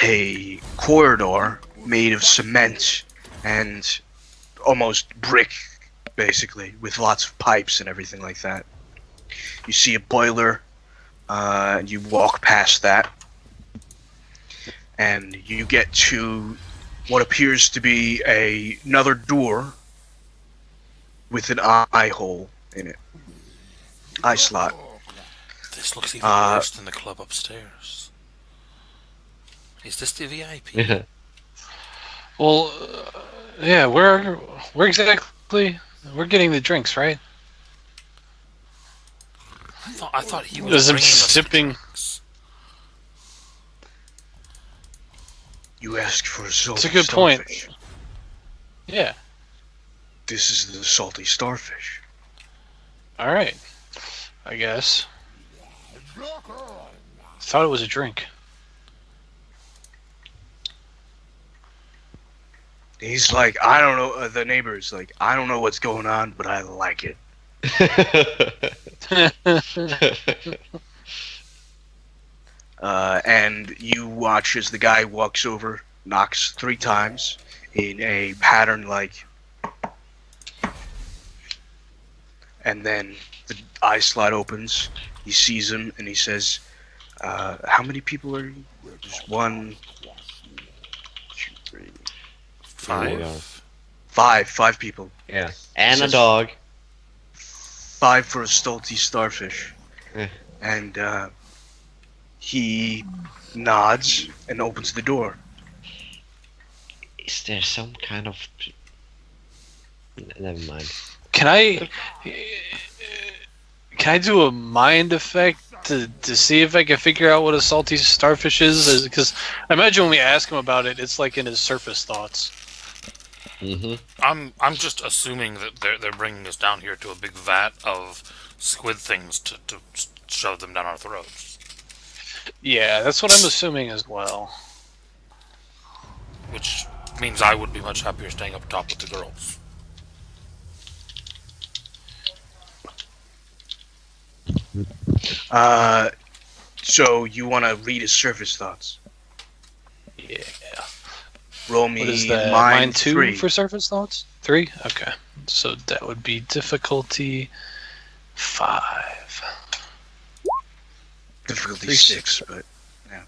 a corridor made of cement and almost brick, basically, with lots of pipes and everything like that. You see a boiler, and you walk past that, and you get to what appears to be another door with an eye hole in it. Eye slot. This looks even worse than the club upstairs. Is this the VIP? Yeah. Well, yeah, where exactly? We're getting the drinks, right? I thought he was There's him bringing us the sipping. drinks. You ask for a salty It's a good point. starfish. Yeah. This is the salty starfish. All right. I guess. Thought it was a drink. He's like, I don't know. The neighbor's like, I don't know what's going on, but I like it. And you watch as the guy walks over, knocks 3 times in a pattern like, and then the eye slot opens. He sees him and he says, "How many people are you?" Just 1, 2, 3, 5? 5 people. Yeah. And a dog. 5 for a salty starfish. Eh. And he nods and opens the door. Is there some kind of... Never mind. Can I do a mind effect to see if I can figure out what a salty starfish is? Because I imagine when we ask him about it, it's like in his surface thoughts. Mm-hmm. I'm just assuming that they're bringing us down here to a big vat of squid things to shove them down our throats. Yeah, that's what I'm assuming as well. Which means I would be much happier staying up top with the girls. So you want to read his surface thoughts? Yeah. Roll me What is that? mind 2 3. for surface thoughts? 3? Okay. So that would be difficulty 5. Difficulty 3, 6, but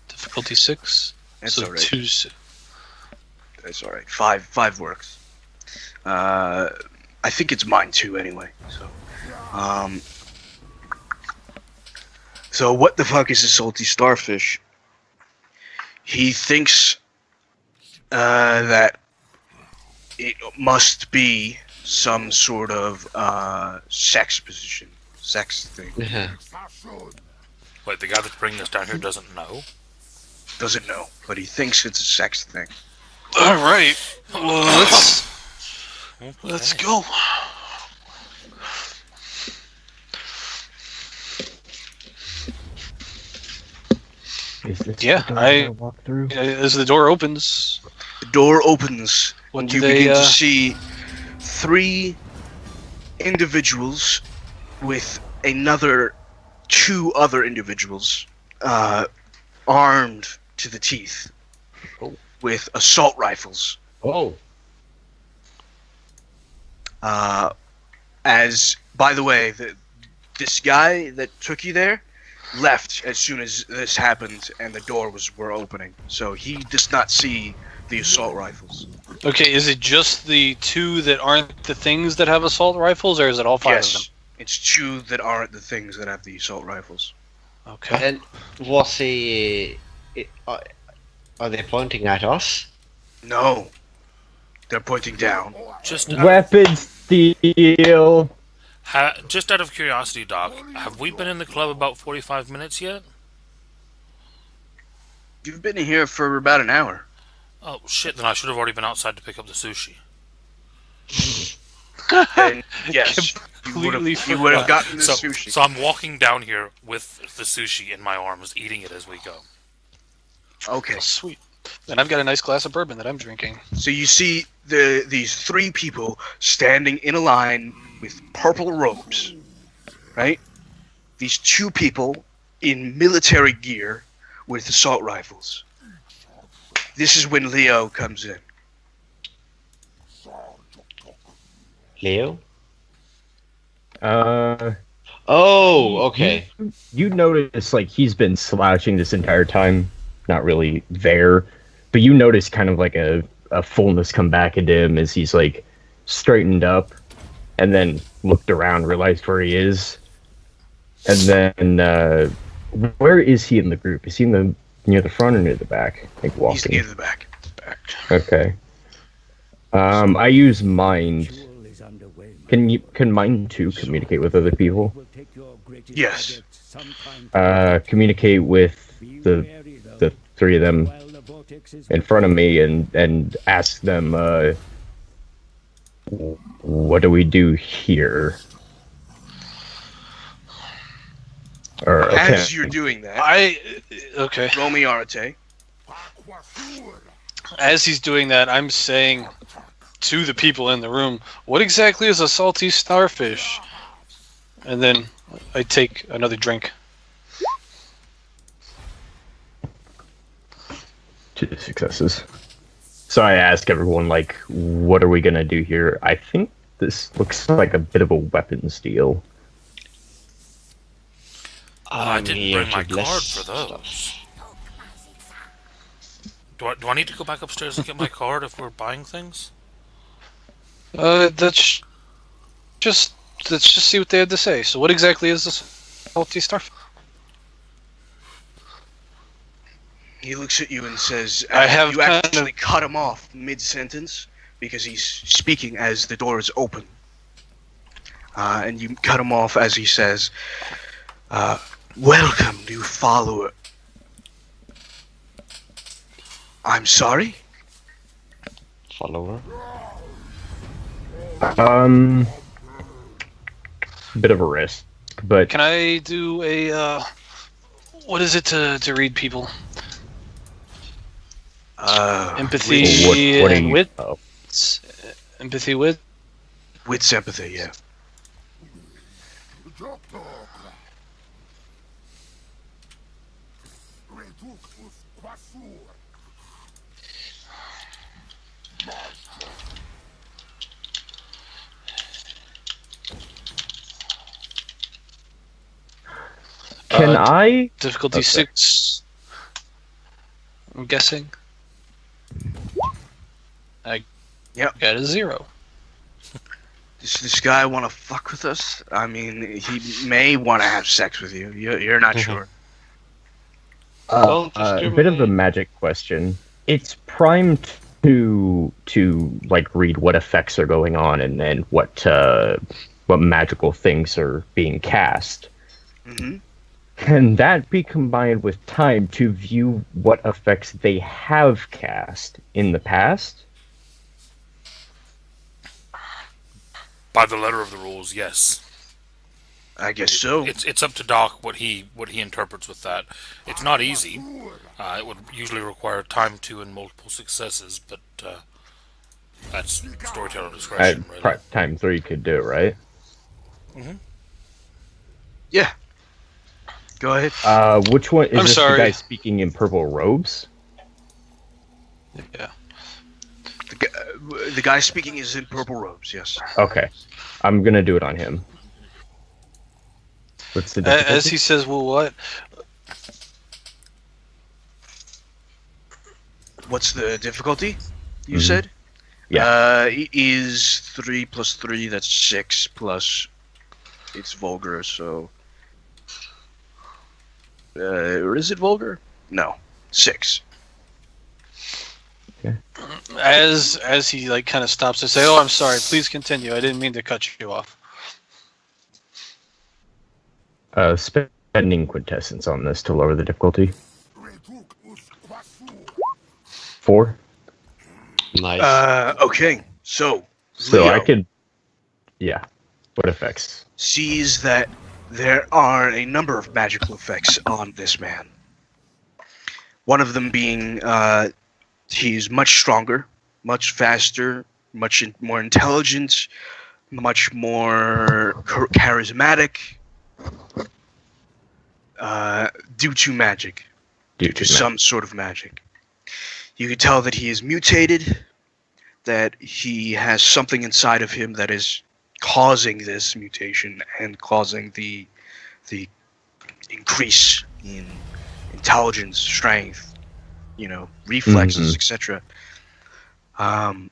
Difficulty 6? that's so alright. 2. That's alright. 5 works. I think it's mind 2 anyway. So what the fuck is a salty starfish? He thinks that it must be some sort of sex thing. Yeah. Wait, the guy that's bringing us down here doesn't know? Doesn't know, but he thinks it's a sex thing. All right. Well, let's Okay. go. Is this Yeah, the door I walk through? As the door opens, The door opens, what and do you they? begin to see 3 individuals with 2 other individuals armed to the teeth with assault rifles. Oh. As, by the way, this guy that took you there left as soon as this happened and the door were opening. So he does not see the assault rifles. Okay, is it just the 2 that aren't the things that have assault rifles, or is it all 5 of them? Yes, it's 2 that aren't the things that have the assault rifles. Okay. And was he... Are they pointing at us? No, they're pointing down. Just Weapon steal. just out of curiosity, Doc, have we been in the club about 45 minutes yet? You've been here for about an hour. Oh, shit, then I should have already been outside to pick up the sushi. And yes, you would Completely have gotten the So, sushi. so I'm walking down here with the sushi in my arms, eating it as we go. Okay, Oh, sweet. And I've got a nice glass of bourbon that I'm drinking. so you see these 3 people standing in a line with purple robes, right? These 2 people in military gear with assault rifles. This is when Leo comes in. Leo? Uh, Oh, okay. you notice like he's been slouching this entire time, not really there, but you notice kind of like a fullness come back into him as he's like straightened up, and then looked around, realized where he is, and then where is he in the group? Is he in the near the front or near the back? Like He's walking. near the back. Okay. I use mind. Can mind too communicate with other people? Yes. Communicate with the three of them in front of me and ask them what do we do here? Or As you're doing that, Okay. roll me Arate. As he's doing that, I'm saying to the people in the room, what exactly is a salty starfish? And then I take another drink. 2 successes. So I ask everyone, like, what are we gonna do here? I think this looks like a bit of a weapons deal. I didn't here bring my to bless card for stuff. those. Do I need to go back upstairs and get my card if we're buying things? Let's just see what they had to say. So what exactly is this salty starfish? He looks at you and says, I have you kind of- actually cut him off mid-sentence because he's speaking as the door is open. And you cut him off as he says, welcome, new follower. I'm sorry? Follower? Bit of a risk, but Can I do a what is it to read people? Empathy what are and you? wit. Oh, Empathy wit. with sympathy, yeah. can I? Difficulty Okay. 6. I'm guessing. I got a 0. Does this guy want to fuck with us? I mean, he may want to have sex with you. You're not sure. Don't A bit of a discriminate. magic question. It's primed to like read what effects are going on and what magical things are being cast. Hmm. Can that be combined with time to view what effects they have cast in the past? By the letter of the rules, yes. I guess so. It's up to Doc what he interprets with that. It's not easy. It would usually require time 2 and multiple successes, but that's storyteller discretion, really. Time 3 could do it, right? Yeah. Go ahead. Which one is I'm this? sorry. The guy speaking in purple robes? Yeah. The guy speaking is in purple robes, yes. Okay, I'm gonna do it on him. What's the difficulty? As he says, well, what? What's the difficulty, you Mhm. said? Yeah. It is 3 plus 3, that's 6, plus it's vulgar, so... or is it vulgar? No. 6. As he like kind of stops to say, "Oh, I'm sorry. Please continue. I didn't mean to cut you off." Spending quintessence on this to lower the difficulty. 4. Nice. Okay, so... So Leo I could. Yeah. What effects? sees that there are a number of magical effects on this man. One of them being he's much stronger, much faster, much more intelligent, much more charismatic due to magic, due to some sort of magic. You can tell that he is mutated, that he has something inside of him that is causing this mutation and causing the increase in intelligence, strength, reflexes, etc. And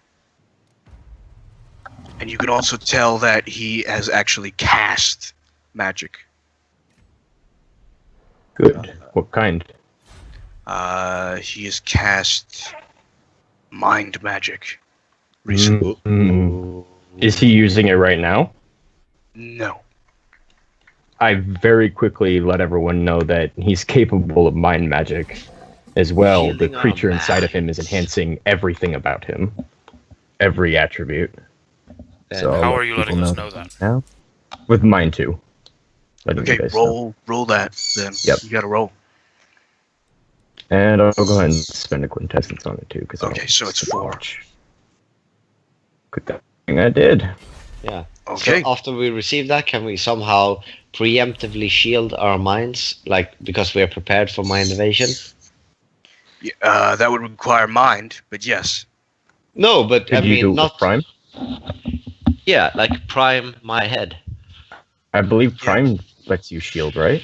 you can also tell that he has actually cast magic. Good. What kind? He has cast mind magic recently. Is he using it right now? No. I very quickly let everyone know that he's capable of mind magic as well. The Shielding our creature inside back. of him is enhancing everything about him, every attribute. Then So I'll How let are you people letting us know that? now. With mine too. Letting you Okay, guys know. roll that then. Yep. You gotta roll. And I'll go ahead and spend a quintessence on it too, because Okay, so it's 4. Good thing I did. Yeah. Okay. So after we receive that, can we somehow preemptively shield our minds, like because we are prepared for mind invasion? That would require mind, but yes. No, but Could I you mean do it not. with Prime? Yeah, like prime my head. I believe Yeah. Prime lets you shield, right?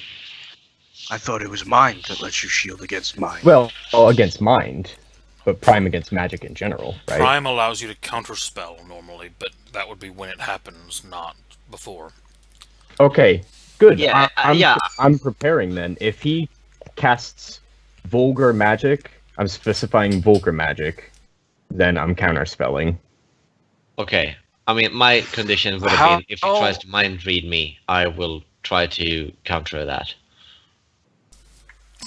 I thought it was mind that lets you shield against mind. Well, against mind, but Prime against magic in general, right? Prime allows you to counterspell normally, but that would be when it happens, not before. Okay, good. Yeah, I'm, yeah. I'm preparing then. If he casts vulgar magic, I'm specifying vulgar magic, then I'm counterspelling. Okay. I mean, my condition would have been if he tries to mind read me, I will try to counter that.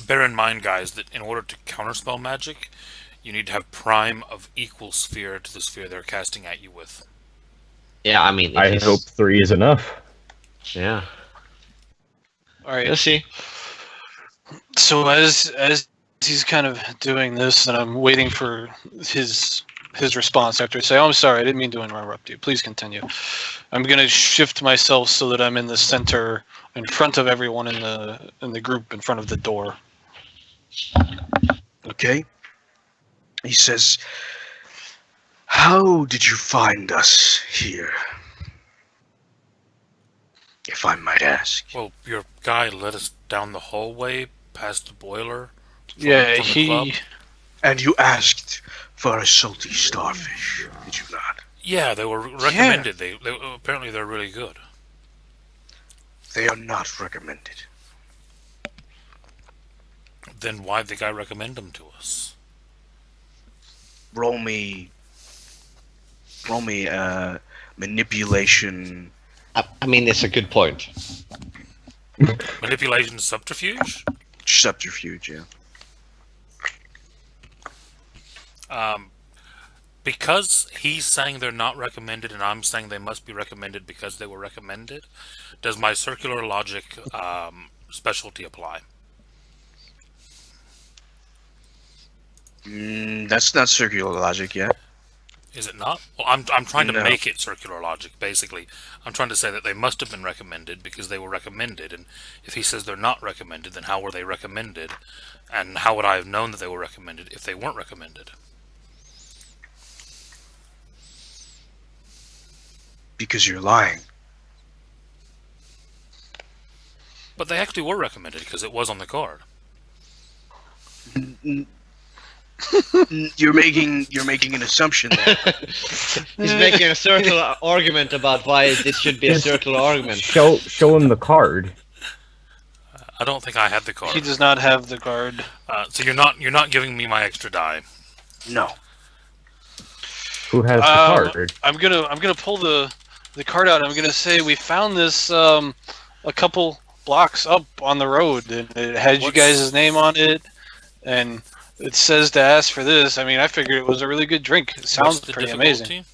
Bear in mind, guys, that in order to counterspell magic, you need to have prime of equal sphere to the sphere they're casting at you with. Yeah, I mean, if I he's- hope 3 is enough. Yeah. All right. Let's see. So as he's kind of doing this, and I'm waiting for his response after I say, "Oh, I'm sorry, I didn't mean to interrupt you. Please continue." I'm gonna shift myself so that I'm in the center, in front of everyone in the group, in front of the door. Okay. He says, "How did you find us here? If I might ask." Well, your guy led us down the hallway past the boiler. Yeah, from the club. And you asked for a salty starfish, did you not? Yeah, they were recommended. They apparently they're really good. They are not recommended. Then why'd the guy recommend them to us? Roll me manipulation. I mean, it's a good point. Manipulation subterfuge? Subterfuge, yeah. Because he's saying they're not recommended and I'm saying they must be recommended because they were recommended, does my circular logic specialty apply? That's not circular logic yet. Is it not? Well, I'm trying to No. make it circular logic, basically. I'm trying to say that they must have been recommended because they were recommended, and if he says they're not recommended, then how were they recommended? And how would I have known that they were recommended if they weren't recommended? Because you're lying. But they actually were recommended because it was on the card. You're making an assumption there. He's making a circular argument about why this should be a circular argument. Show him the card. I don't think I had the card. He does not have the card. So you're not giving me my extra die. No. Who has the card? I'm gonna pull the card out. And I'm gonna say we found this a couple blocks up on the road, and it had you guys' name on it, and it says to ask for this. I mean, I figured it was a really good drink. It sounds What's the pretty difficulty?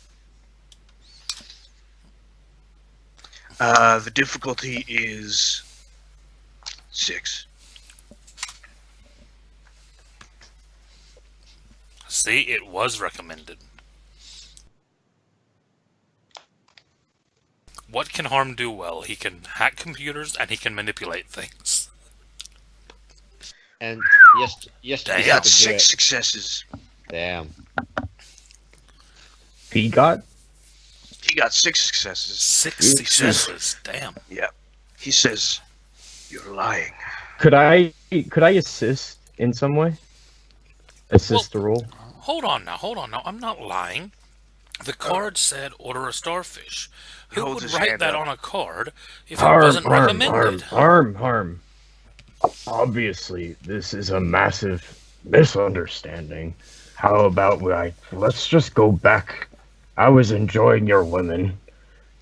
amazing. The difficulty is 6. See, it was recommended. What can Harm do well? He can hack computers and he can manipulate things. And yes, Damn. You got specifically, 6 successes. Damn. He got. He got 6 successes. 6 successes. Damn. Yeah. He says, "You're lying." Could I assist in some way? Assist the roll. Hold on now. I'm not lying. The card said order a starfish. He Who holds would his write hand that up. on a card if it wasn't recommended? Harm. Obviously, this is a massive misunderstanding. How about let's just go back. I was enjoying your women.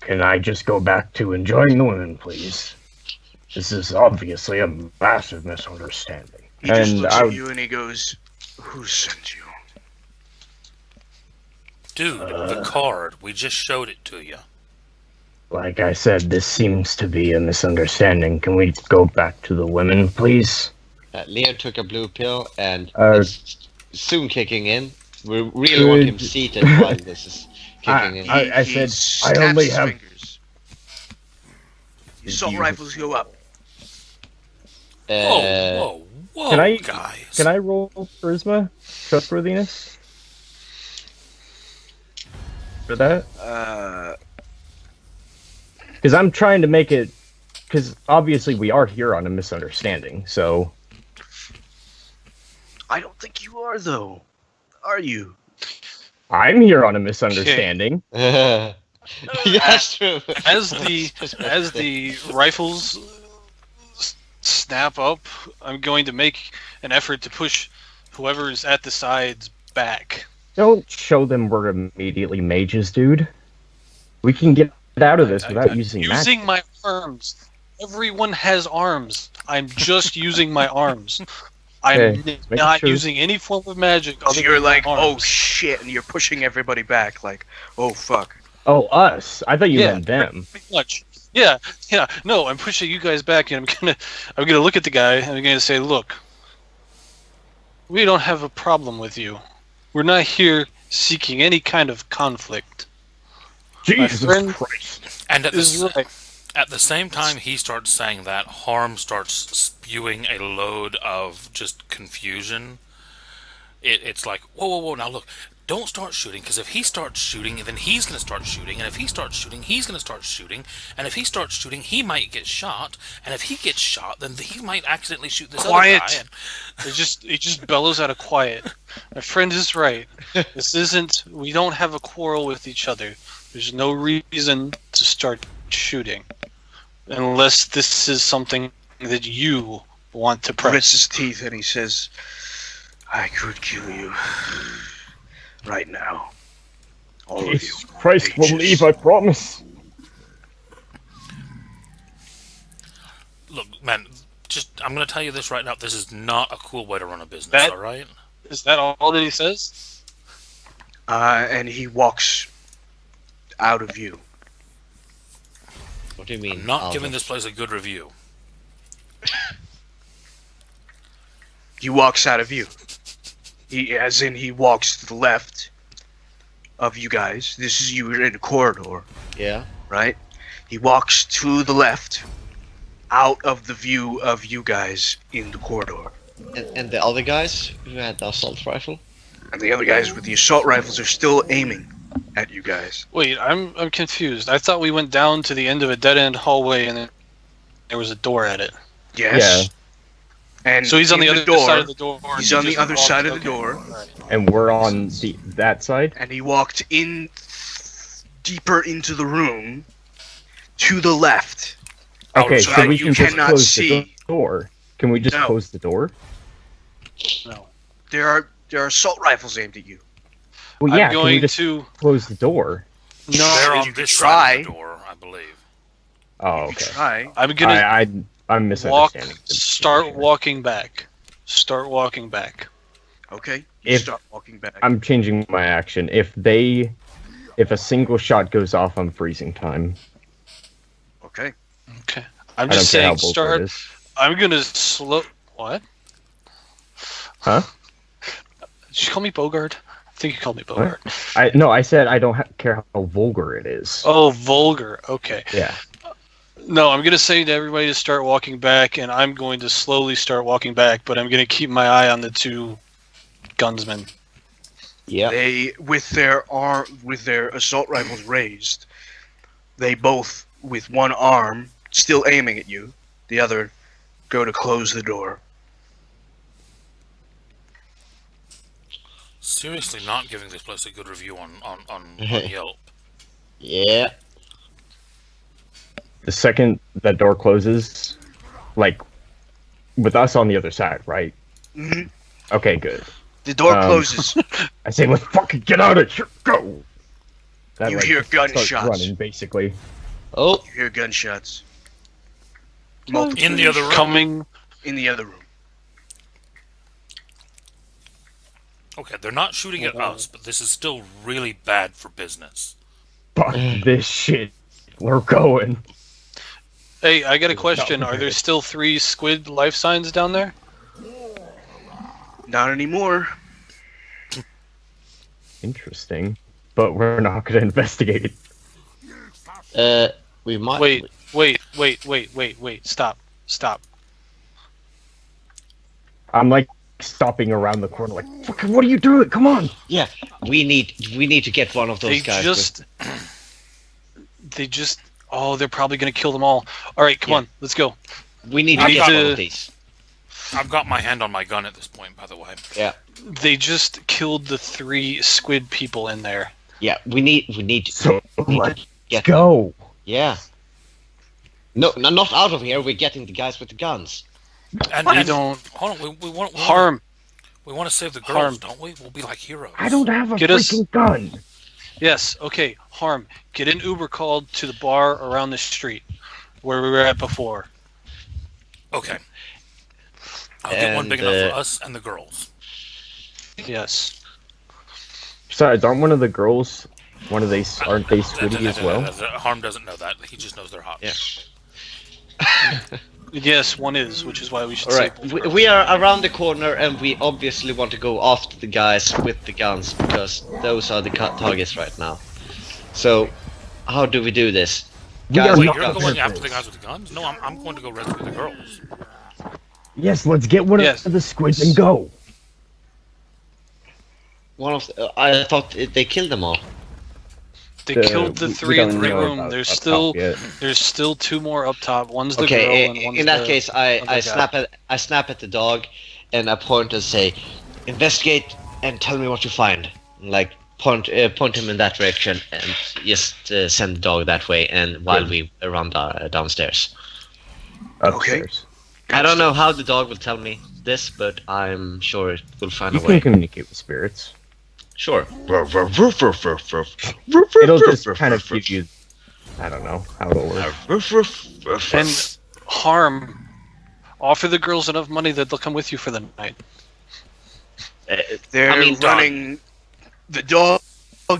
Can I just go back to enjoying the women, please? This is obviously a massive misunderstanding. He just And looks I- at you and he goes, "Who sent you?" Dude, the card. We just showed it to you. Like I said, this seems to be a misunderstanding. Can we go back to the women, please? Leo took a blue pill and Uh, it's soon kicking in. We really want him Good. seated while this is kicking in. I He said, snaps I only his have- fingers. The assault you- rifles go up. Whoa, Can I- guys. Can I roll charisma? Trustworthiness? For that? Because I'm trying to make it... Because obviously we are here on a misunderstanding, so... I don't think you are, though. Are you? I'm here on a misunderstanding. Yeah, that's true. As the rifles snap up, I'm going to make an effort to push whoever's at the sides back. Don't show them we're immediately mages, dude. We can get out of this without using magic. Using my arms. Everyone has arms. I'm just using my arms. I'm Okay, make not sure. using any form of magic other So you're than my like, "Oh arms. shit," and you're pushing everybody back, like, "Oh fuck." Oh, us. I thought you Yeah. meant them. Pretty much. Yeah. No, I'm pushing you guys back, and I'm gonna look at the guy, and I'm gonna say, "Look, we don't have a problem with you. We're not here seeking any kind of conflict." Jesus friend- Christ. And at Is the, right. at the same time he starts saying that, Harm starts spewing a load of just confusion. It's like, whoa, now look, don't start shooting, because if he starts shooting, then he's going to start shooting, and if he starts shooting, he's going to start shooting, and if he starts shooting, he might get shot, and if he gets shot, then he might accidentally shoot this Quiet. other guy. And It just bellows out of quiet. My friend is right. We don't have a quarrel with each other. There's no reason to start shooting. Unless this is something that you want to Grits press. his teeth and he says, "I could kill you right now. All of you." Jesus Christ will Mages. leave, I promise. look, man, I'm going to tell you this right now, this is not a cool way to run a business, That- alright? Is that all that he says? And he walks out of view. What do you mean? I'm not out giving of- this place a good review. He walks out of view. As in, he walks to the left of you guys. This is you in a corridor, Yeah. right? He walks to the left, out of the view of you guys in the corridor. And the other guys who had the assault rifle? And the other guys with the assault rifles are still aiming at you guys. Wait, I'm confused. I thought we went down to the end of a dead end hallway and then there was a door at it. Yes. And So he's on in the other door, side of the door. and He's he on the just other walked- side of the okay. door, Alright. And we're on that side? and he walked in deeper into the room to the left. Okay, so so we you can just cannot close see. the door. Can we just No. close the door? No. There are assault rifles aimed at you. Well, yeah, I'm can we going just to. close the door? They're you on could this try. side of the door, I believe. Oh, You could okay. try. I'm gonna I'm misunderstanding. the start situation. walking back. Start walking back. Okay. You If- start walking back. I'm changing my action. If a single shot goes off, I'm freezing time. Okay. Okay. I'm I don't just care how saying, bold start. it is. I'm gonna slow. What? Huh? Did you call me Bogart? I think you called me Bogart. I said I don't care how vulgar it is. Oh, vulgar. Okay. Yeah. No, I'm gonna say to everybody to start walking back, and I'm going to slowly start walking back, but I'm gonna keep my eye on the two gunsmen. Yeah. They, with their assault rifles raised, they both, with one arm still aiming at you, the other go to close the door. Seriously, not giving this place a good review on Yelp. Yeah. The second that door closes, like, with us on the other side, right? hmm Okay, good. The door Um, closes. I say, let's fucking get out of here. Go. That, You hear just starts gunshots. running, basically. Oh, You hear gunshots. Multiple In the other room. Coming. in the other room. Okay, they're not shooting at us, but this is still really bad for business. Fuck this shit. We're going. Hey, I got a question. No. Are there still 3 squid life signs down there? Not anymore. Interesting. But we're not going to investigate it. we might. Wait. Stop. I'm like stopping around the corner, like, fucking, what are you doing? Come on. Yeah, we need to get one of those They guys. just. Oh, they're probably gonna kill them all. All right, come Yeah. on, let's go. We need to I get got- one of these. I've got my hand on my gun at this point, by the way. Yeah. They just killed the 3 squid people in there. Yeah, we need So, need let's to get. go. Yeah. No, not out of here. We're getting the guys with the guns. And We and- don't Hold on, we want harm. We want to save the girls, Harm. don't we? We'll be like heroes. I don't have a Get us- freaking gun. Yes, okay, harm. Get an Uber called to the bar around the street where we were at before. Okay. I'll get one And, big enough for us and the girls. Yes. Besides, aren't one of the girls, aren't they squiddy as well? Harm doesn't know that. He just knows they're hot. Yeah. Yes, one is, which is why we should All right, save both we, girls. we are around the corner, and we obviously want to go after the guys with the guns because those are the targets right now. So, how do we do this? We Guys are Wait, not you're going the after the girls. guys with the guns? No, I'm going to go rescue the girls. Yes, let's get one Yes. of the squids and go. One of I thought they killed them all. They killed the we 3 don't in the know room. about There's up still top yet. there's still 2 more up top. One's the girl Okay, and one's in that the case, other guy. I snap at the dog, and I point and say, "Investigate and tell me what you find." Like point him in that direction, and just send the dog that way. And while we run downstairs, Upstairs. I don't know how the dog will tell me this, but I'm sure it will find You a can way. communicate with spirits. Sure. It'll just kind of give you, I don't know how it'll work. And harm. Offer the girls enough money that they'll come with you for the night. They're I mean, running. The dog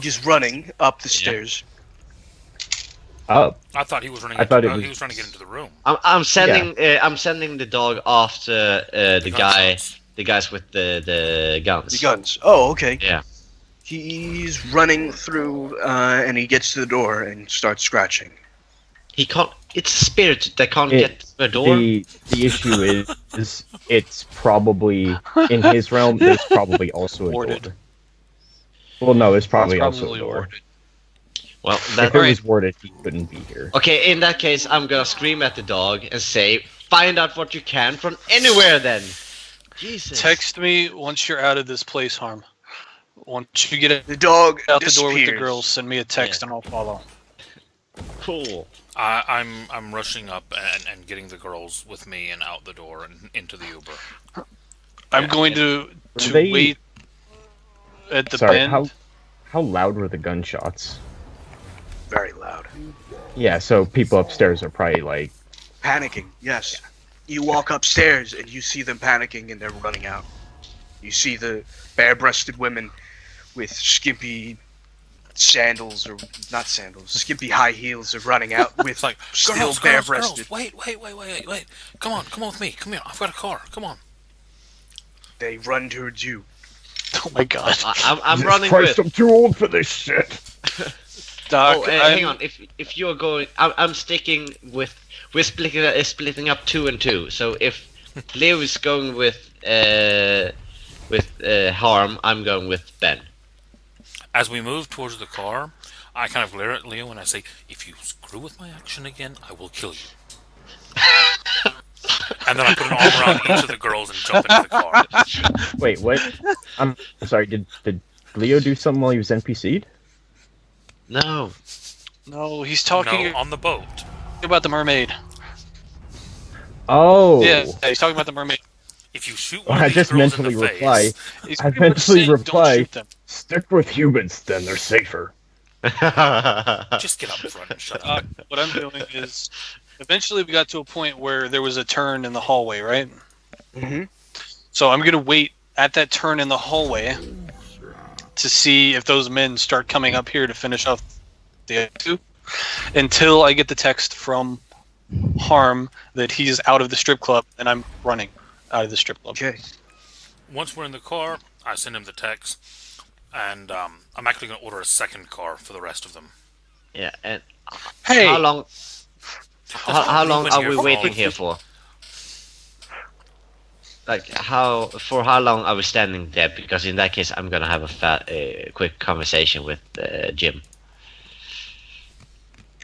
is running up the stairs. Up. I thought he was running. I thought into, it was- he was trying to get into the room. I'm sending the dog after the guys with the guns. The guns. Oh, okay. Yeah. He's running through, and he gets to the door and starts scratching. He can't. It's a spirit that can't It- get to the door. The issue is it's probably in his realm. There's probably also a Warded. door. Well, no, there's probably It's also a probably door. warded. Well, If that. it was warded, he couldn't be here. Okay, in that case, I'm gonna scream at the dog and say, "Find out what you can from anywhere." Then. Jesus. Text me once you're out of this place, harm. Once you get The dog out the door with the disappears. girls, send me a text and I'll follow. Cool. I'm rushing up and getting the girls with me and out the door and into the Uber. I'm going to They- wait at the Sorry, bend. how loud were the gunshots? Very loud. Yeah, so people upstairs are probably like, Panicking, yes. You walk upstairs and you see them panicking and they're running out. You see the bare-breasted women with skimpy sandals, or not sandals, skimpy high heels are running out with It's like still girls, bare-breasted. Wait. Come on with me. Come here. I've got a car. Come on. They run towards you. Oh my god. I'm Jesus running Christ, with. I'm too old for this shit. Doc, Oh, I'm- hang on. If you're going, I'm sticking with. We're splitting up 2 and 2. So if Leo is going with harm, I'm going with Ben. As we move towards the car, I kind of glare at Leo and I say, "If you screw with my action again, I will kill you." And then I put an arm around each of the girls and jump into the car. Wait, what? I'm sorry. Did Leo do something while he was NPC'd? No. No, he's talking No, on the boat. about the mermaid. Oh. Yeah, he's talking about the mermaid. If you shoot Well, one I of these just girls in mentally the reply. face, He's I pretty much eventually saying, "Don't reply. shoot them." Stick with humans, then they're safer. just get up front and shut up. What I'm doing is, eventually we got to a point where there was a turn in the hallway, right? Mm-hmm. So I'm gonna wait at that turn in the hallway to see if those men start coming up here to finish off the other two, until I get the text from Harm that he's out of the strip club and I'm running out of the strip club. Okay. Once we're in the car, I send him the text, and I'm actually going to order a second car for the rest of them. Yeah, and Hey, how long? How long ruin are your we fun. waiting here for? Like for how long are we standing there? Because in that case, I'm gonna have a quick conversation with Jim.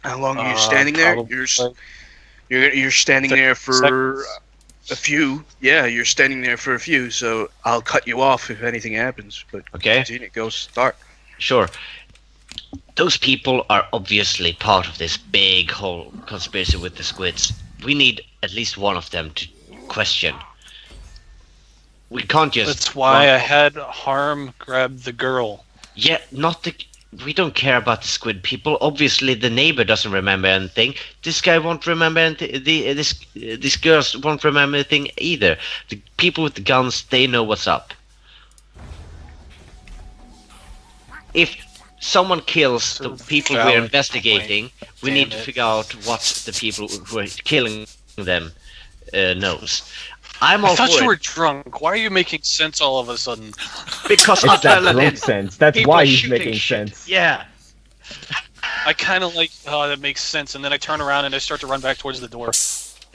How long are you standing there? probably You're standing there for seconds. a few. Yeah, you're standing there for a few. So I'll cut you off if anything happens. But Okay, continue, go start. sure. Those people are obviously part of this big whole conspiracy with the squids. We need at least one of them to question. We can't just. That's why I had Harm grab the girl. Yeah, not the. We don't care about the squid people. Obviously, the neighbor doesn't remember anything. This guy won't remember anything. These girls won't remember anything either. The people with the guns, they know what's up. If someone kills the people we're Valid investigating, we Damn need to it. figure out what the people who are killing them knows. I'm all I thought for you it were drunk. Why are you making sense all of a sudden? because It's that adrenaline. drunk sense. That's People why are he's shooting making shit. sense. Yeah. I kind of like, oh, that makes sense. And then I turn around and I start to run back towards the door.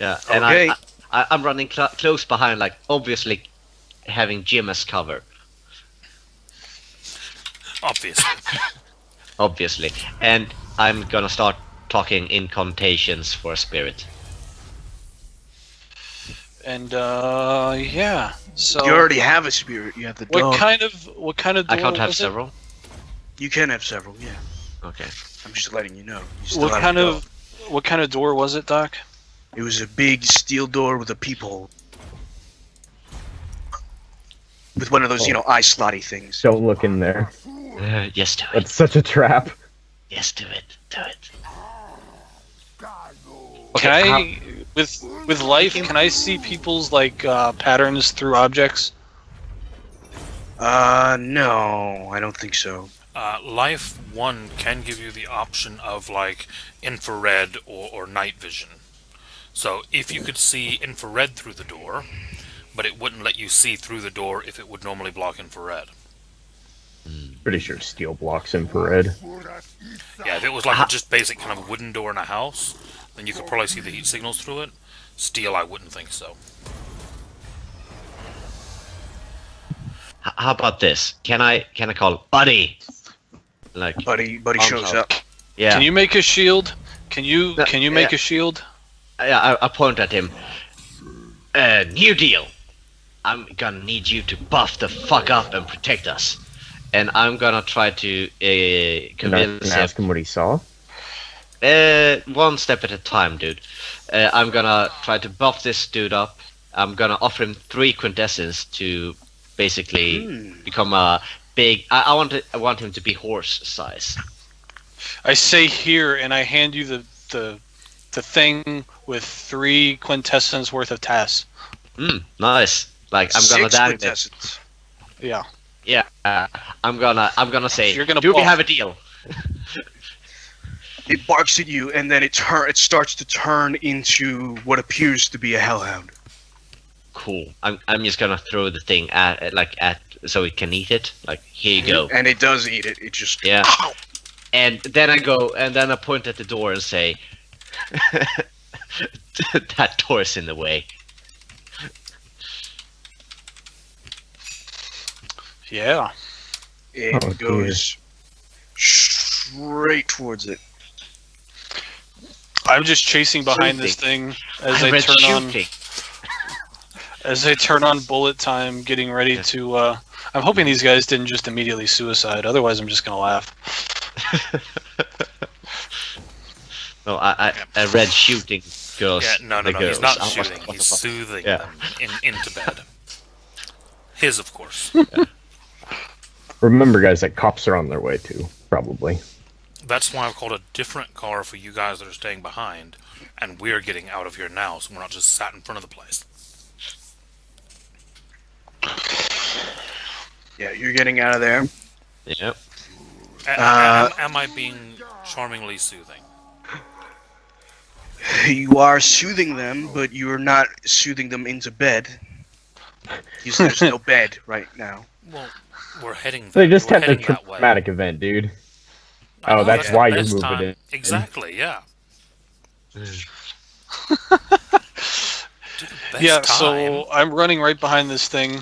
Yeah, and Okay. I'm running close behind, like obviously having Jim as cover, Obviously. and I'm gonna start talking incantations for a spirit. And yeah. So You already have a spirit. You have the dog. what kind of I door can't have was it? several. You can have several. Yeah. Okay. I'm just letting you know. You still What have kind the of what kind of door was it, Doc? dog. It was a big steel door with a peephole. With one of those, eye slotty things. Don't look in there. Yes, do it. That's such a trap. Yes, do it. Do it. Can Okay, I, with life, can I see people's patterns through objects? No, I don't think so. Life 1 can give you the option of like infrared or night vision. So if you could see infrared through the door, but it wouldn't let you see through the door if it would normally block infrared. Pretty sure steel blocks infrared. Yeah, if it was like a just basic kind of wooden door in a house, then you could probably see the heat signals through it. Steel, I wouldn't think so. how about this? Can I call Buddy? Like, Buddy Arms shows out. up. yeah. Can you make a shield? Can you make yeah. a shield? I point at him. New deal. I'm gonna need you to buff the fuck up and protect us. And I'm gonna try to Can I convince ask him what he saw? one step at a time, dude. I'm gonna try to buff this dude up. I'm gonna offer him 3 quintessence to basically become a big. I want him to be horse size. I say here, and I hand you the thing with 3 quintessence worth of tasks. Nice. Like I'm gonna 6 dang it. quintessence. Yeah. Yeah. I'm gonna say. You're gonna do we buff. have a deal? It barks at you, and then it starts to turn into what appears to be a hellhound. Cool. I'm just gonna throw the thing at so it can eat it. Like here you go. And it does eat it. It just Yeah. Ow! And then I go and then I point at the door and say, "That door's in the way." Yeah. It Oh, goes straight towards it. I'm just chasing behind this thing as I turn on. As I turn on bullet time, getting ready to. I'm hoping these guys didn't just immediately suicide. Otherwise, I'm just gonna laugh. No, I read shooting girls. Yeah, no, the he's girls. not What shooting. the He's fuck? soothing Yeah. them into bed. His, of course. Remember, guys, that cops are on their way too, probably. That's why I've called a different car for you guys that are staying behind, and we're getting out of here now, so we're not just sat in front of the place. Yeah, you're getting out of there. Yep. Am I being charmingly soothing? You are soothing them, but you're not soothing them into bed. Because there's no bed right now. Well, we're heading They just we're had a heading that way. traumatic event, dude. I know, that's the why you're best moving time. it. Exactly, yeah. Yeah, Best so I'm running right behind this thing,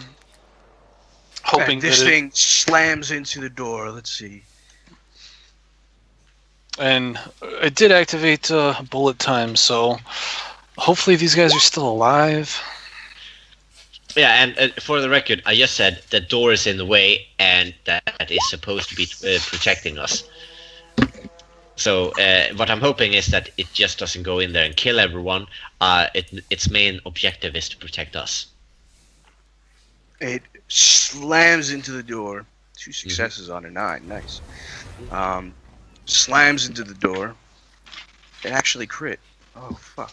hoping And this that thing slams into the door. Let's see. and it did activate bullet time. So hopefully these guys are still alive. Yeah, and for the record, I just said the door is in the way, and that is supposed to be protecting us. So what I'm hoping is that it just doesn't go in there and kill everyone. Its main objective is to protect us. It slams into the door. 2 successes on a 9. Nice. Slams into the door. It actually crit. Oh, fuck.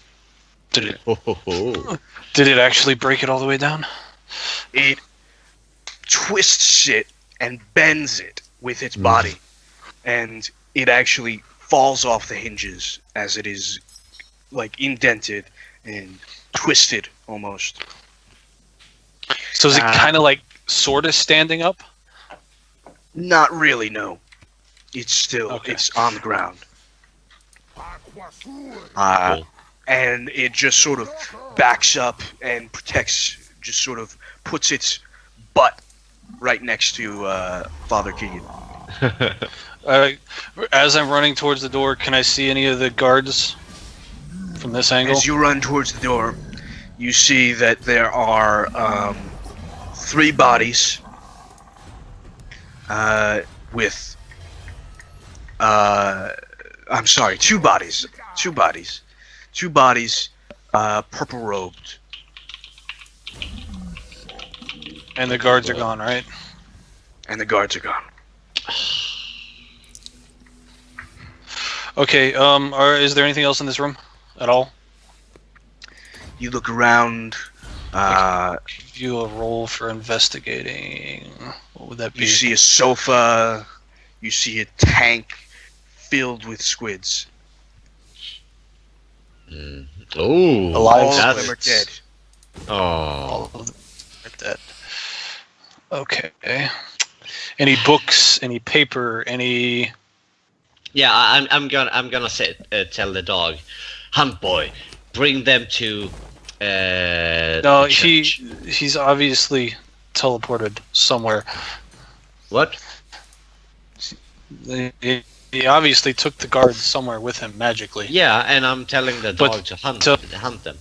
Did Ho, ho, ho. it actually break it all the way down? It twists it and bends it with its body. And it actually falls off the hinges as it is, like, indented and twisted almost. So is it kind of like sort of standing up? Not really, no. It's still, Okay. it's on the ground. Cool. And it just sort of backs up and protects, just sort of puts its butt right next to Father Keegan. As I'm running towards the door, can I see any of the guards from this angle? As you run towards the door, you see that there are 3 bodies with... I'm sorry, 2 bodies. 2 bodies. 2 bodies, purple robed. And the guards are gone, right? And the guards are gone. Okay, is there anything else in this room at all? You look around. Give you a roll for investigating. What would that be? You see a sofa. You see a tank filled with squids. Oh, Alive All of that's... them are dead. Oh, All of them are dead. Okay. Any books? Any paper? Any? yeah. I'm gonna say tell the dog, Hunt Boy, bring them to. No, the church. he's obviously teleported somewhere. What? He obviously took the guards somewhere with him magically. Yeah, and I'm telling the But dog to hunt them.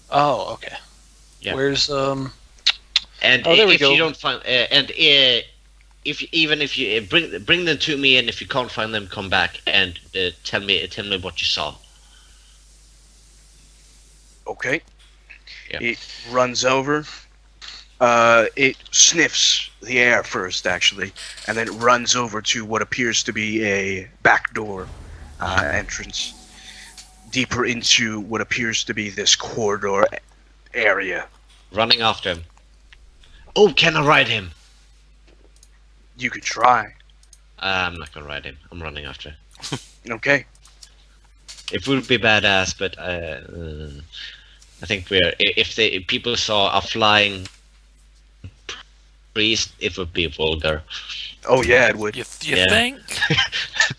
Oh, okay. Yeah. Where's And Oh, there we if go. you don't find, if you bring them to me, and if you can't find them, come back and tell me what you saw. Okay. Yeah. It runs over. It sniffs the air first, actually, and then it runs over to what appears to be a back door entrance, deeper into what appears to be this corridor area. Running after him. Oh, can I ride him? You could try. I'm not gonna ride him. I'm running after. Okay. It would be badass, but I think if people saw a flying priest, it would be vulgar. Oh yeah, it would. You Yeah. think?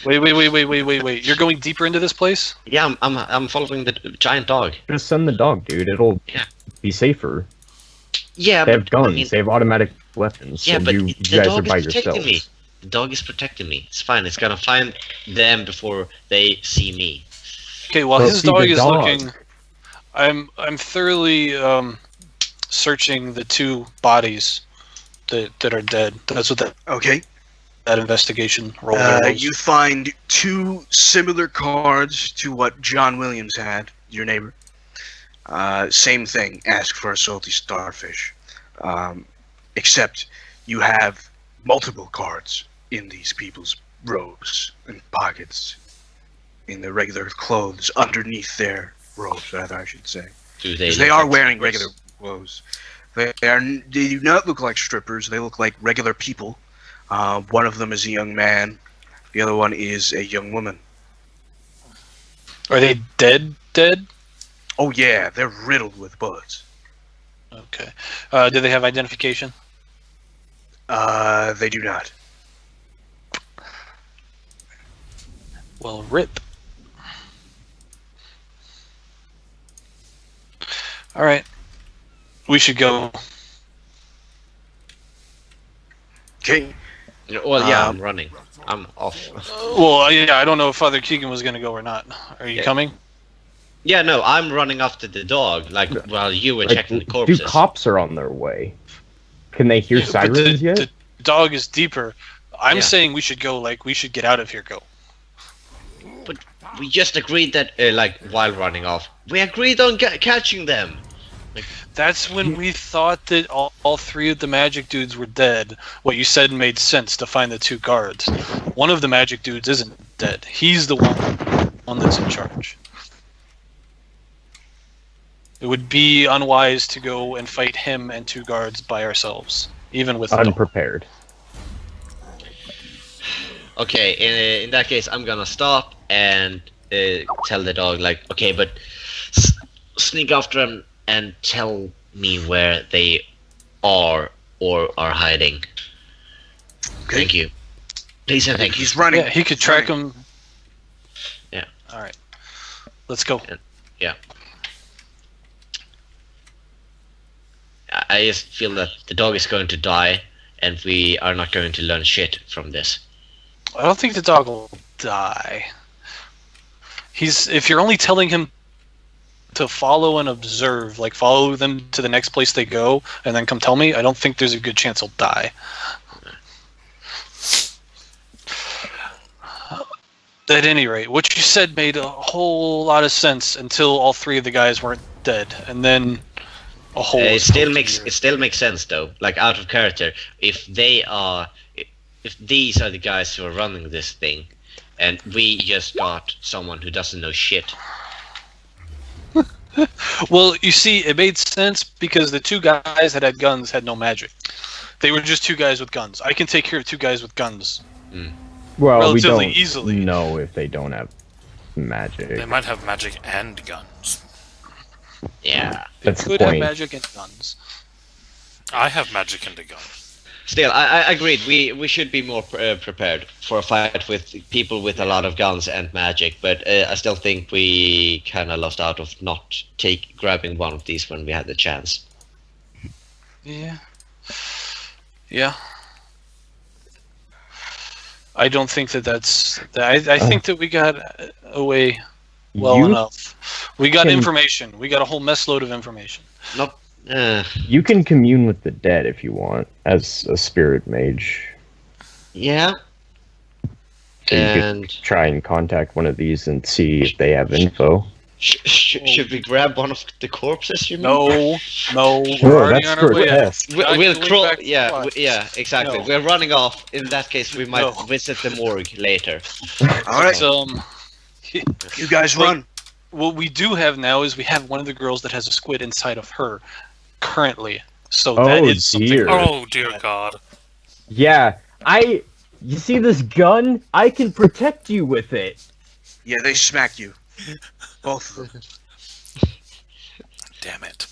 Wait. You're going deeper into this place? Yeah, I'm following the giant dog. Just send the dog, dude. It'll Yeah. be safer. Yeah, They but have guns. I mean, they have automatic weapons. yeah, and but you the guys are dog by is protecting yourselves. me. The dog is protecting me. It's fine. It's gonna find them before they see me. Okay, while Well, his see, the dog is dog- looking, I'm thoroughly searching the two bodies that are dead. That's what Okay. that investigation roll there was. You find two similar cards to what John Williams had, your neighbor. Same thing. Ask for a salty starfish. Except you have multiple cards in these people's robes and pockets, in their regular clothes, underneath their robes, rather, I should say. Do they? 'Cause they look are like wearing strippers? regular clothes. They do not look like strippers. They look like regular people. One of them is a young man. The other one is a young woman. Are they dead? Dead? Oh yeah, they're riddled with bullets. Okay. Do they have identification? They do not. Well, rip. All right. We should go. Okay. Well, yeah, Um, I'm running. I'm off. Well, yeah, I don't know if Father Keegan was going to go or not. Are you Yeah. coming? Yeah, no, I'm running after the dog. Like while you were Like, checking the corpses. cops are on their way. Can they hear But sirens yet? the dog is deeper. I'm Yeah. saying we should go. Like we should get out of here. Go. But we just agreed that, like, while running off, we agreed on catching them. That's when we thought that all three of the magic dudes were dead. What you said made sense to find the two guards. One of the magic dudes isn't dead. He's the one that's in charge. It would be unwise to go and fight him and two guards by ourselves, even with the dog. Unprepared. Okay, in that case, I'm gonna stop and tell the dog, like, okay, but sneak after them and tell me where they are or are hiding. Okay. Thank you. Please and thank you. He's running. Yeah, he could track him. Yeah. All right. Let's go. I just feel that the dog is going to die, and we are not going to learn shit from this. I don't think the dog will die. If you're only telling him to follow and observe, like follow them to the next place they go, and then come tell me, I don't think there's a good chance he'll die. At any rate, what you said made a whole lot of sense until all three of the guys weren't dead, and then a whole. It still makes sense though. Like, out of character, if these are the guys who are running this thing, and we just got someone who doesn't know shit. Well, you see, it made sense because the two guys that had guns had no magic. They were just two guys with guns. I can take care of two guys with guns. Well, we Relatively don't easily. know if they don't have magic. They might have magic and guns. Yeah. They That's the could have point. magic and guns. I have magic and a gun. Still, I agreed. We should be more prepared for a fight with people with a lot of guns and magic. But I still think we kind of lost out of not grabbing one of these when we had the chance. Yeah. Yeah. I don't think that's. I think that we got away well You enough. We got can- information. We got a whole mess load of information. Not. You can commune with the dead if you want, as a spirit mage. Yeah. So you could And try and contact one of these and see if they have info. should we grab one of the corpses? You mean? No, we're Sure, already that's on our way. grotesque. We'll Going crawl. back to the Yeah, spot. yeah, exactly. No. We're running off. In that case, we might No. visit the morgue later. All right, But, you guys run. what we do have now is we have one of the girls that has a squid inside of her currently. So that Oh, is something. dear. Oh dear God! Yeah, you see this gun? I can protect you with it. Yeah, they smack you. Both of them. Damn it!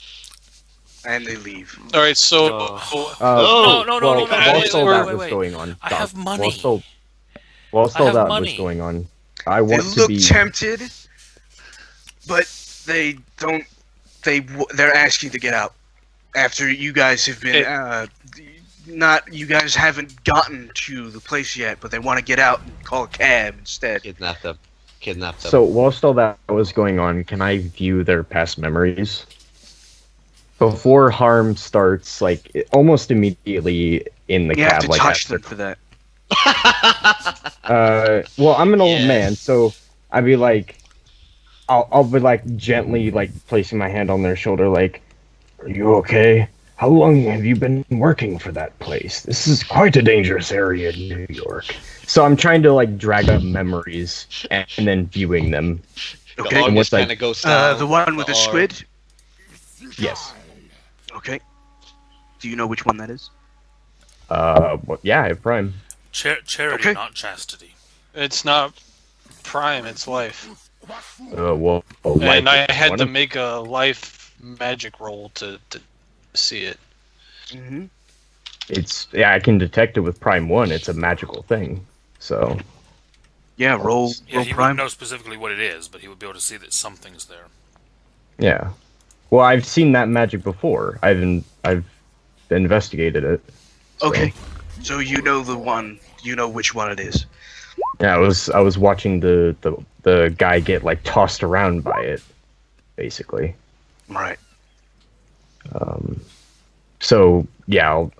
And they leave. All right, so Oh, no, well, no, while wait, still wait, that wait, was wait. going on, I have money. While still have that money. was going on, I They want to look be. tempted, but they don't. They're asking to get out after you guys have been not. You guys haven't gotten to the place yet, but they want to get out and call a cab instead. Kidnap them. Kidnap them. So whilst all that was going on, can I view their past memories? Before harm starts, like almost immediately in the You cab, have to like touch after. them for that. Well, I'm an old Yes. man, so I'd be like, I'll be like gently like placing my hand on their shoulder, like, "Are you okay? How long have you been working for that place? This is quite a dangerous area in New York." So I'm trying to like drag up memories and then viewing them. The Okay. August what's, like, kind of goes down. The one with the arm. squid. Yes. Okay. Do you know which one that is? Well, yeah, I have Prime. Charity, Okay. not chastity. It's not Prime, it's Life. Well, And I had one to of- make a Life magic roll to see it. Mm-hmm. It's I can detect it with Prime 1. It's a magical thing. So Yeah, roll Yeah, roll he prime. wouldn't know specifically what it is, but he would be able to see that something's there. yeah. Well, I've seen that magic before. I've investigated it. So, Okay. So you know the one. You know which one it is. Yeah, I was watching the guy get like tossed around by it, basically. Right. So yeah, I'll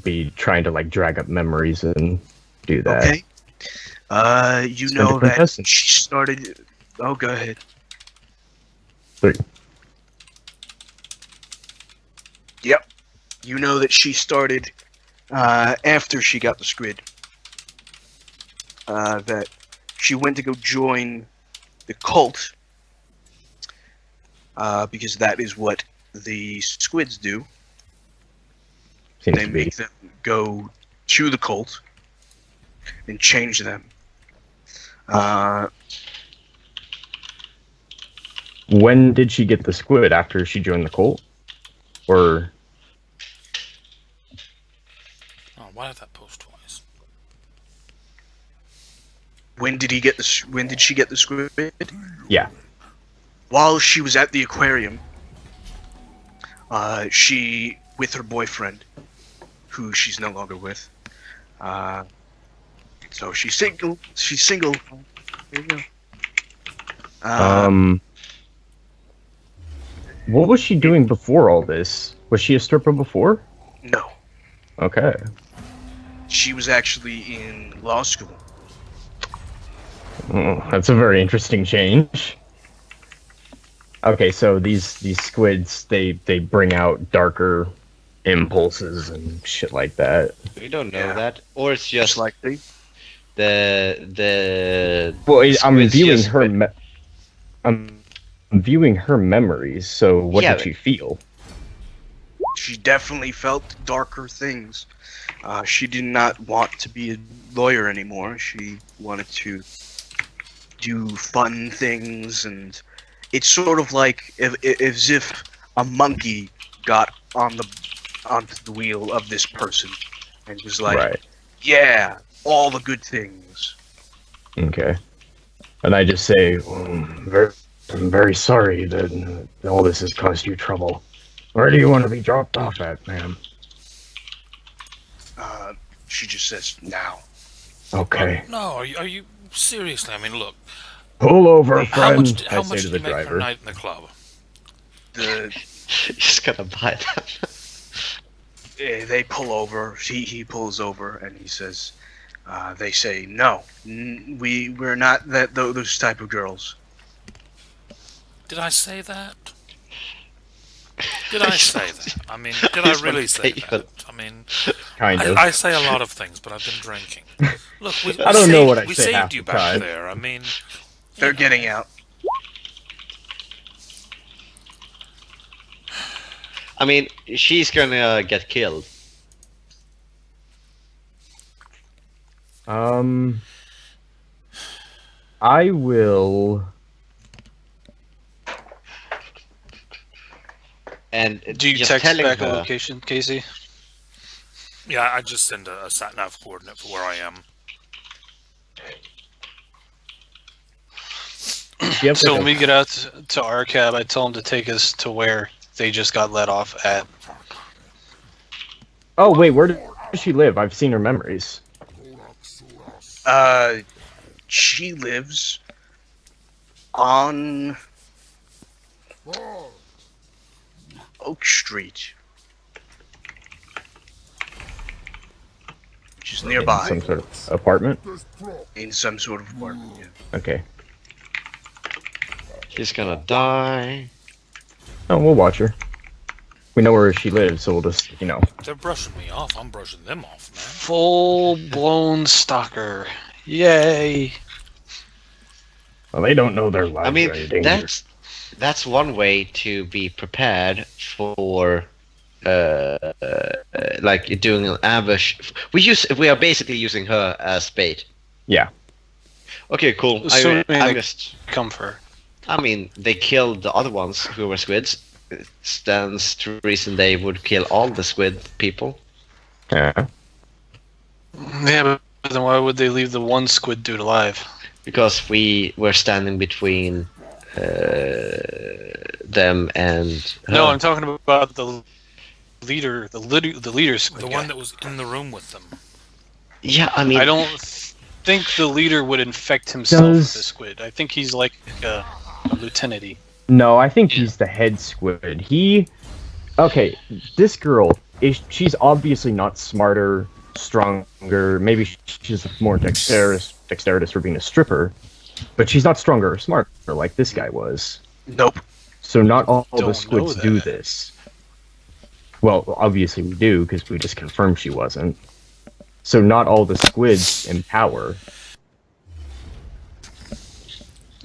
be trying to like drag up memories and do that. Okay. You Spend know a that contestant. she started. Oh, go ahead. 3. Yep. You know that she started after she got the squid. That she went to go join the cult because that is what the squids do. Seems They to be. make them go to the cult and change them. When did she get the squid? After she joined the cult, or Oh, why did that post twice? When did he get the? When did she get the squid? yeah? While she was at the aquarium, she with her boyfriend, who she's no longer with. So she's single. She's single. There you go. What was she doing before all this? Was she a stripper before? No, Okay. she was actually in law school. Oh, that's a very interesting change. Okay, so these squids they bring out darker impulses and shit like that. We don't know Yeah. that, or it's Just just likely. the. Well, I'm squids viewing just her. squid. I'm viewing her memories. So what Yeah, did she feel? She definitely felt darker things. She did not want to be a lawyer anymore. She wanted to do fun things, and it's sort of like as if a monkey got onto the wheel of this person and was like, Right. "Yeah, all the good things." Okay. And I just say, I'm very sorry that all this has caused you trouble. Where do you want to be dropped off at, ma'am? She just says, "Now." Okay. No, are you seriously? I mean, look. Pull over, How friend. much? How I say much to did the you make per driver. night in the club? The Just gonna buy them. they pull over. He pulls over, and he says, "They say no. We're not those type of girls." Did I say that? Did I say that? I mean, did I He's really say potato. that? I mean, Kind of. I say a lot of things, but I've been drinking. Look, we I don't know saved, what I we say half saved you the back time. there. I mean, They're getting out. I mean, she's gonna get killed. I will. And Do you just text telling back her, a location, Casey? yeah, I just send a sat nav coordinate for where I am. Do you have, So like, when we get out to our cab, I tell them to take us to where they just got let off at. Oh wait, where did does she live? I've seen her memories. She lives on Oak Street, which is nearby. Some sort of apartment? In some sort of apartment, yeah. Okay. She's gonna die. Oh, we'll watch her. We know where she lives, so we'll just, They're brushing me off. I'm brushing them off, man. Full-blown stalker. Yay. Well, they don't know their lives I mean, are in danger. that's one way to be prepared for like doing an ambush. We are basically using her as bait. Yeah. Okay, cool. Assuming I they just, come for her. I mean, they killed the other ones who were squids. It stands to reason they would kill all the squid people. Yeah. Yeah, but then why would they leave the one squid dude alive? Because we were standing between them and her. No, I'm talking about the leader, the leader squid The guy. one that was in the room with them. Yeah, I mean, I don't think the leader would infect himself with the squid. I think he's like a lieutenant-y. No, I think he's the head squid. Okay, this girl, she's obviously not smarter, stronger. Maybe she's more dexterous for being a stripper, but she's not stronger or smarter like this guy was. Nope. So not all the Don't squids know do that. this. Well, obviously we do, because we just confirmed she wasn't. So not all the squids empower.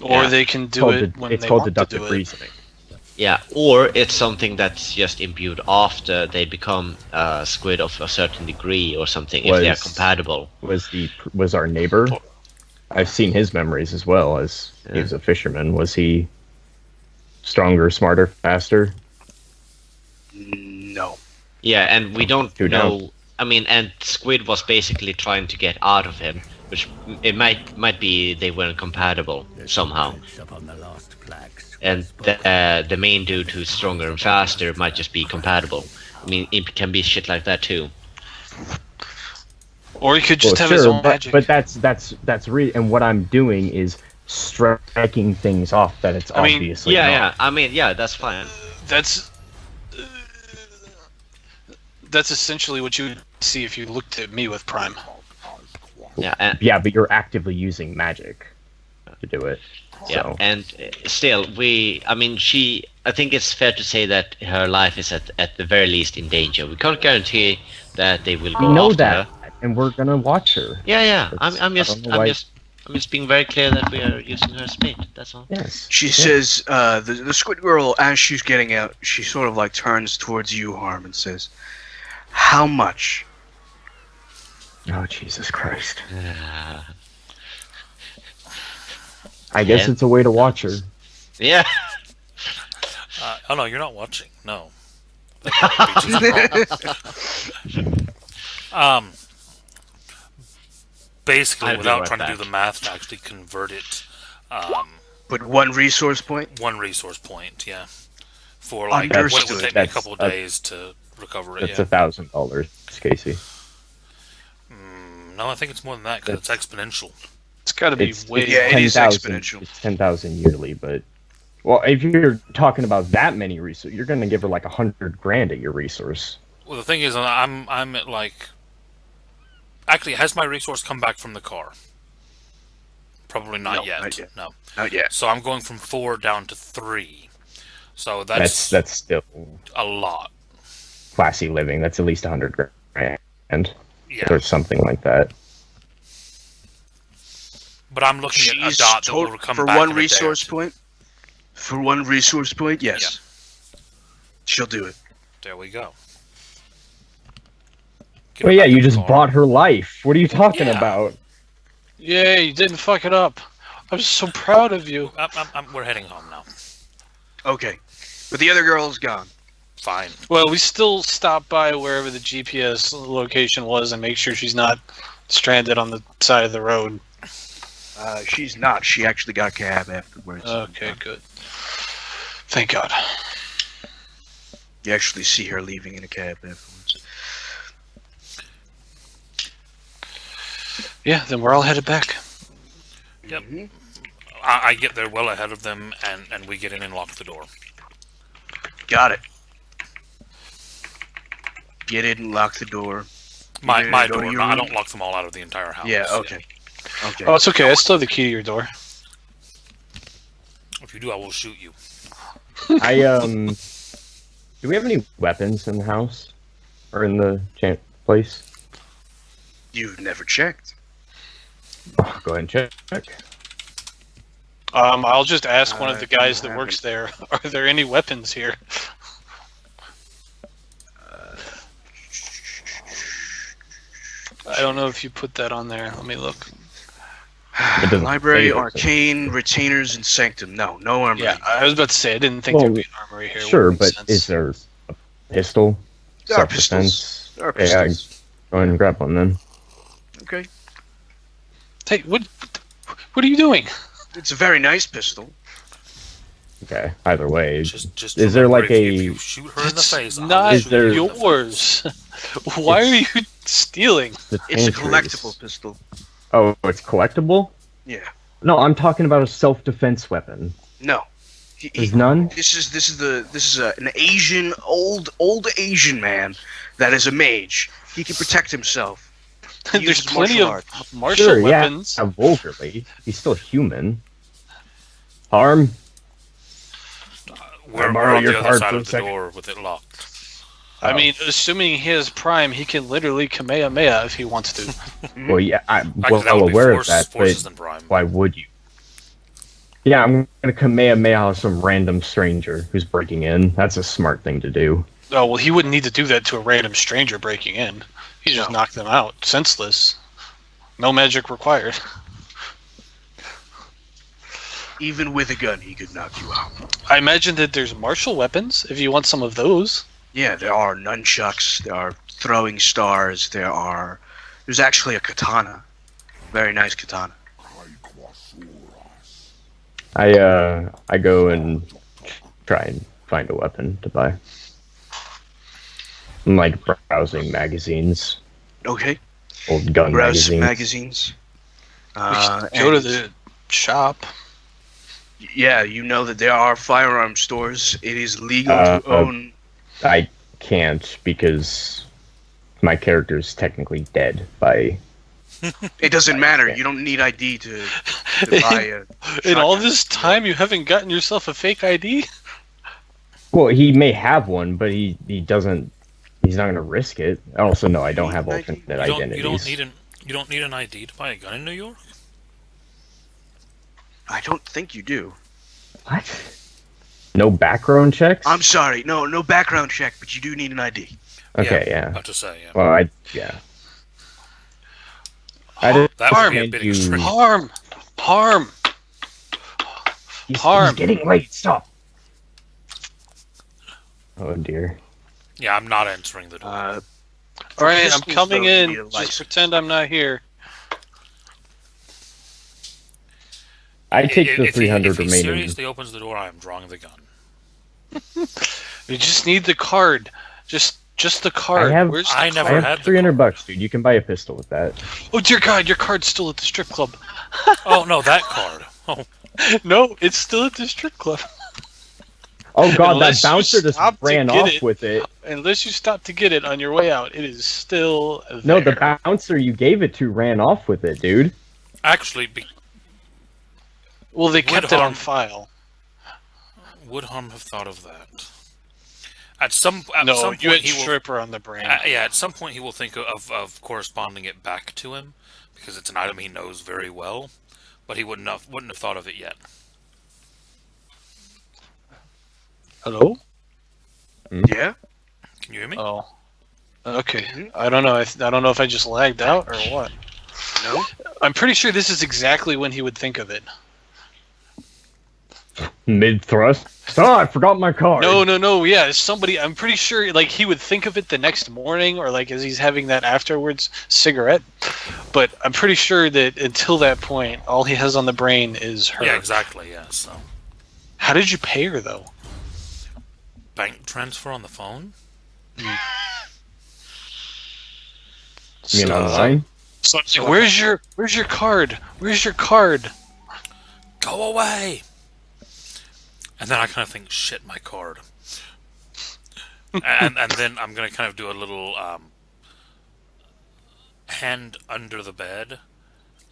Or Yeah. they can do it when It's they called want to deductive do it. reasoning. yeah, or it's something that's just imbued after they become a squid of a certain degree or something, if they are Was- compatible. Was our neighbor? I've seen his memories as well, as he was a fisherman. Was he stronger, smarter, faster? No. Yeah, and we don't Who know. I mean, and Squid was basically trying to get out of him, which it might be they weren't compatible somehow. And the main dude who's stronger and faster might just be compatible. I mean, it can be shit like that too. Or he could just Well, have his sure, own but, magic. but that's and what I'm doing is striking things off that it's I mean, obviously Yeah, not. yeah. I mean, yeah, that's fine. That's essentially what you would see if you looked at me with Prime. Yeah, and, Yeah, but you're actively using magic to do it. yeah, So. and still, I think it's fair to say that her life is at the very least in danger. We can't guarantee that they will go We know after that, her. and we're gonna watch her. Yeah, yeah. That's- I'm I don't know why- just being very clear that we are using her as bait. That's all. Yes. She says, the squid girl, as she's getting out, she sort of like turns towards you, Harm, and says, "How much?" Oh Jesus Christ! Uh, I guess Yeah. it's a way to watch her. yeah. Oh no, you're not watching. No. That would be just wrong. Basically, I'll be without right trying to do back. the math to actually convert it, But one resource point. one resource point, yeah, for like what it would Understood. take me a That's- couple of that's- days to recover it. That's Yeah. $1,000, Casey. No, I think it's more than that because it's exponential. It's got to be It's way. Yeah, it is 10,000 exponential. It's 10,000 yearly, but well, if you're talking about that many resources, you're gonna give her like 100 grand at your resource. Well, the thing is, I'm at like. Actually, has my resource come back from the car? Probably not No, yet. not yet. No. Not yet. So I'm going from 4 down to 3. So That's still a lot. classy living. That's at least 100 grand Yeah. or something like that. But I'm looking at a She's dot that will come for back one in a day or resource two. point. For one resource point, yes. She'll do it. There we go. Get Well, her yeah, back you in the just car. bought her life. What are you talking Yeah. about? Yay, you didn't fuck it up. I'm so proud of you. We're heading home now. Okay. But the other girl's gone. Fine. Well, we still stop by wherever the GPS location was and make sure she's not stranded on the side of the road. She's not. She actually got a cab afterwards. Okay, good. Thank God. You actually see her leaving in a cab afterwards. Yeah, then we're all headed back. Yep. Mhm. I get there well ahead of them, and we get in and lock the door. Got it. Get in and lock the door. My You're gonna go door. to your No, I room? don't lock them all out of the entire house. Yeah, okay. Okay. Oh, it's okay. I still have the key to your door. If you do, I will shoot you. Do we have any weapons in the house or in the place? You've never checked. Oh, go ahead and check. I'll just ask one of the guys I that works there. Are there any weapons here? I don't know if you put that on there. Let me look. It doesn't Library, say it. arcane, retainers, and sanctum. No, no armory. Yeah, I was about to say I didn't think there'd be an armory here. Sure, Would but make sense. is there a pistol? There are Self-defense? pistols. There are Yeah, pistols. go ahead and grab one then. Okay. Hey, what are you doing? It's a very nice pistol. Okay, either way. Just Is there remember, like if a- you shoot her in the It's face? I'll not shoot you in the face. yours. Why are you stealing? The It's a tank collectible is- pistol. Oh, it's collectible? Yeah. No, I'm talking about a self-defense weapon. No. There's none? This is an Asian old Asian man that is a mage. He can protect himself. He There's uses plenty martial of arts. martial Sure, weapons. yeah, vulgarly. He's still human. Harm? We're borrow on your the other card side for a of the second? door with it locked. I Oh. mean, assuming he has prime, he can literally Kamehameha if he wants to. Well, yeah, I'm Actually, that well would be aware of that, forces but than prime. why would you? Yeah, I'm gonna Kamehameha some random stranger who's breaking in. That's a smart thing to do. Oh, well, he wouldn't need to do that to a random stranger breaking in. He just knocked them out, senseless. No magic required. Even with a gun, he could knock you out. I imagine that there's martial weapons, if you want some of those. Yeah, there are nunchucks. There are throwing stars. There's actually a katana. Very nice katana. I go and try and find a weapon to buy. I'm like browsing magazines, Okay. old gun Browse magazines. magazines. Go to and- the shop. Yeah, you know that there are firearm stores. It is legal to Uh, own. I can't because my character's technically dead by. It doesn't matter. You don't need ID to buy a. In all shotgun. this time, you haven't gotten yourself a fake ID? Well, he may have one, but he doesn't. He's not gonna risk it. Also, no, I don't have alternate You identities. you don't need an ID to buy a gun in New York. I don't think you do. What? No background checks? I'm sorry. No background check, but you do need an ID. Okay, yeah. About to say, yeah. Well, yeah. I just That would be a can't bit do- extreme. Harm! He's Harm. getting late. Stop. Oh dear. Yeah, I'm not answering the door. Alright, I'm pistols, coming though, you in. need a Just license. pretend I'm not here. I take the If 300 he remaining. seriously opens the door, I am drawing the gun. We just need the card. Just the card. I have- Where's the I card? never I had have the 300 bucks, dude. You can buy a pistol with that. Oh dear God, your card's still at the strip club. Oh no, that card. Oh, No, it's still at the strip club. Oh god, Unless that you bouncer just stop to ran get off it. with it. Unless you stop to get it on your way out, it is still there. No, the bouncer you gave it to ran off with it, dude. actually, Well, they kept it on Woodhorn. file. would Hum have thought of that? At some No, point you had he will. stripper on the brand. Yeah, at some point he will think of corresponding it back to him because it's an item he knows very well, but he wouldn't have thought of it yet. Hello? Yeah. Can you hear me? Oh. Okay. Mhm. I don't know. I don't know if I just lagged out or what. No. I'm pretty sure this is exactly when he would think of it. Mid thrust. Oh, I forgot my card. No. Yeah, somebody. I'm pretty sure, like, he would think of it the next morning, or like as he's having that afterwards cigarette. But I'm pretty sure that until that point, all he has on the brain is her. Yeah, exactly. Yeah. So How did you pay her though? bank transfer on the phone. You mean online? So it's like, where's your card? Where's your card? Go away. And then I kind of think, shit, my card. and then I'm gonna kind of do a little hand under the bed,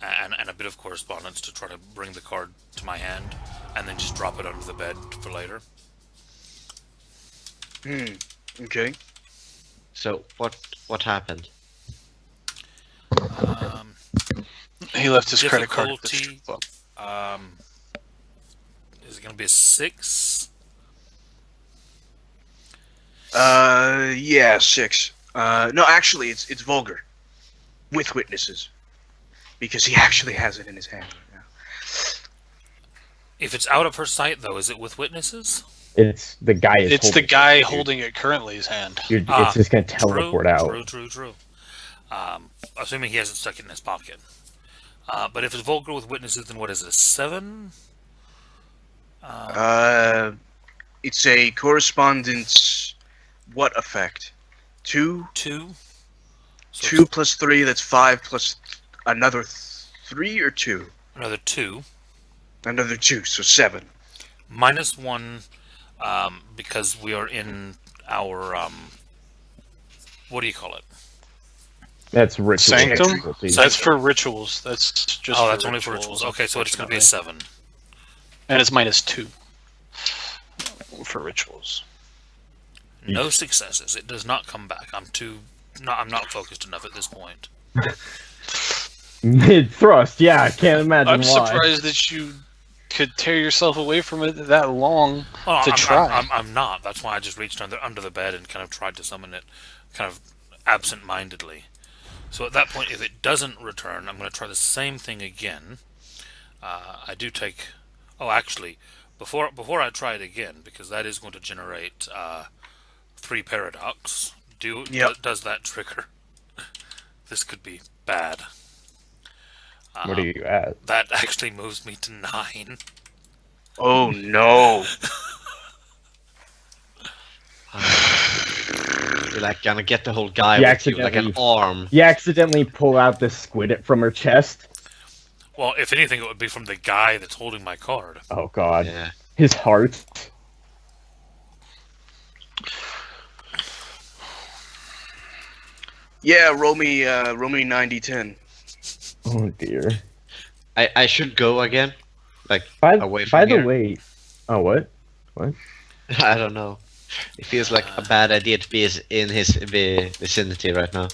and a bit of correspondence to try to bring the card to my hand, and then just drop it under the bed for later. Okay. So what happened? He left his credit card at the Difficulty. strip club. Is it gonna be a 6? Yeah, 6. No, actually, it's vulgar, with witnesses, because he actually has it in his hand right now. If it's out of her sight, though, is it with witnesses? It's the guy. It's the guy holding it currently in his hand. It's just gonna teleport out. True. Assuming he hasn't stuck it in his pocket. But if it's vulgar with witnesses, then what is it, a 7? It's a correspondence. What effect? 2? 2? So 2 plus 3. That's 5 plus another 3 or 2. another 2. Another 2, so 7. Minus 1, because we are in our, what do you call it? That's ritual. Sanctum? difficulty. That's for rituals. That's just. Oh, that's only for rituals. Okay, so it's going to be a 7. And it's minus 2 for rituals. No successes. It does not come back. I'm not focused enough at this point. Mid thrust. Yeah, I can't imagine I'm why. surprised that you could tear yourself away from it that long Well, to try. I'm not. That's why I just reached under the bed and kind of tried to summon it, kind of absent-mindedly. So at that point, if it doesn't return, I'm going to try the same thing again. I do take... Oh, actually, before I try it again, because that is going to generate 3 paradox, does that trigger? This could be bad. What are you at? That actually moves me to 9. Oh no! You're like gonna get the whole guy You with you, like an accidentally- arm. You accidentally pull out the squid from her chest. Well, if anything, it would be from the guy that's holding my card. Oh god. Yeah. His heart. Yeah, roll me 90-10. Oh dear. I should go again. Like By, away from by the here. way, oh what? I don't know. It feels like a bad idea to be in his vicinity right now.